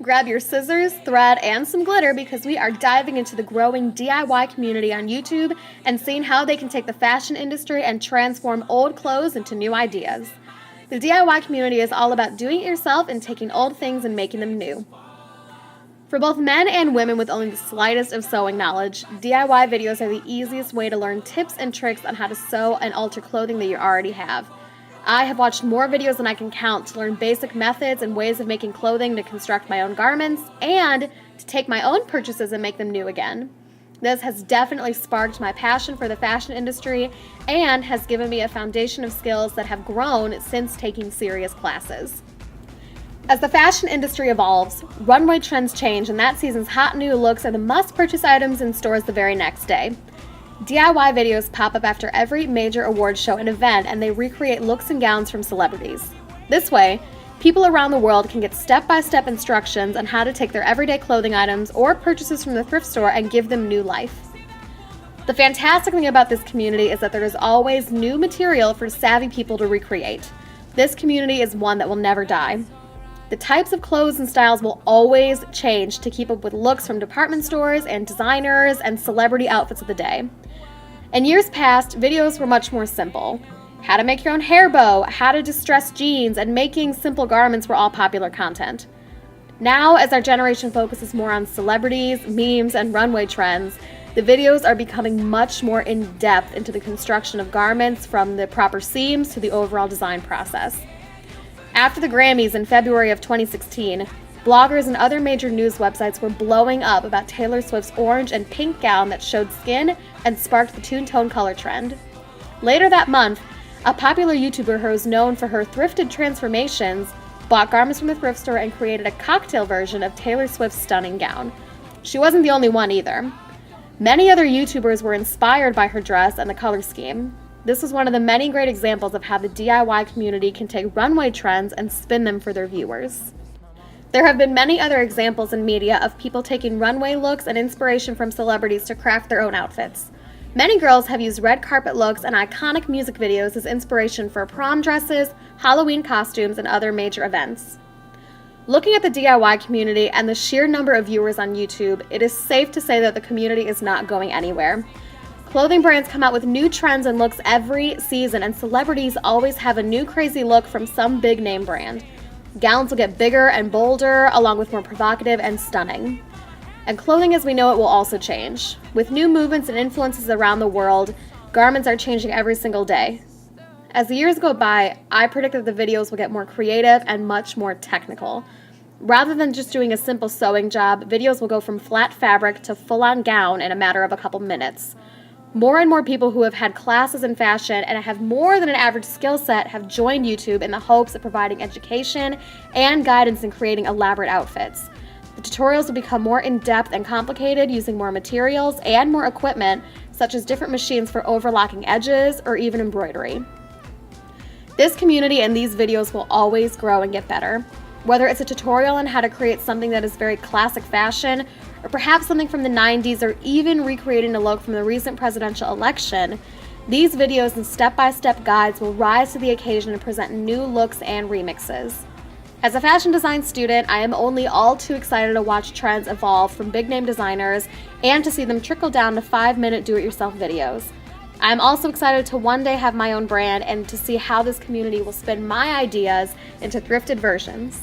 Grab your scissors, thread, and some glitter because we are diving into the growing DIY community on YouTube and seeing how they can take the fashion industry and transform old clothes into new ideas. The DIY community is all about doing it yourself and taking old things and making them new. For both men and women with only the slightest of sewing knowledge, DIY videos are the easiest way to learn tips and tricks on how to sew and alter clothing that you already have. I have watched more videos than I can count to learn basic methods and ways of making clothing to construct my own garments and to take my own purchases and make them new again. This has definitely sparked my passion for the fashion industry and has given me a foundation of skills that have grown since taking serious classes. As the fashion industry evolves, runway trends change, and that season's hot new looks are the must-purchase items in stores the very next day. DIY videos pop up after every major award show and event, and they recreate looks and gowns from celebrities. This way, people around the world can get step-by-step instructions on how to take their everyday clothing items or purchases from the thrift store and give them new life. The fantastic thing about this community is that there is always new material for savvy people to recreate. This community is one that will never die. The types of clothes and styles will always change to keep up with looks from department stores and designers and celebrity outfits of the day. In years past, videos were much more simple. How to make your own hair bow, how to distress jeans, and making simple garments were all popular content. Now, as our generation focuses more on celebrities, memes, and runway trends, the videos are becoming much more in-depth into the construction of garments from the proper seams to the overall design process. After the Grammys in February of 2016, bloggers and other major news websites were blowing up about Taylor Swift's orange and pink gown that showed skin and sparked the two-tone color trend. Later that month, a popular YouTuber who is known for her thrifted transformations bought garments from the thrift store and created a cocktail version of Taylor Swift's stunning gown. She wasn't the only one either. Many other YouTubers were inspired by her dress and the color scheme. This was one of the many great examples of how the DIY community can take runway trends and spin them for their viewers. There have been many other examples in media of people taking runway looks and inspiration from celebrities to craft their own outfits. Many girls have used red carpet looks and iconic music videos as inspiration for prom dresses, Halloween costumes, and other major events. Looking at the DIY community and the sheer number of viewers on YouTube, it is safe to say that the community is not going anywhere. Clothing brands come out with new trends and looks every season, and celebrities always have a new crazy look from some big name brand. Gowns will get bigger and bolder, along with more provocative and stunning. And clothing as we know it will also change. With new movements and influences around the world, garments are changing every single day. As the years go by, I predict that the videos will get more creative and much more technical. Rather than just doing a simple sewing job, videos will go from flat fabric to full-on gown in a matter of a couple minutes. More and more people who have had classes in fashion and have more than an average skill set have joined YouTube in the hopes of providing education and guidance in creating elaborate outfits. The tutorials will become more in-depth and complicated, using more materials and more equipment, such as different machines for overlocking edges or even embroidery. This community and these videos will always grow and get better. Whether it's a tutorial on how to create something that is very classic fashion, or perhaps something from the 90s, or even recreating a look from the recent presidential election, these videos and step-by-step guides will rise to the occasion and present new looks and remixes. As a fashion design student, I am only all too excited to watch trends evolve from big-name designers and to see them trickle down to 5-minute do-it-yourself videos. I am also excited to one day have my own brand and to see how this community will spin my ideas into thrifted versions.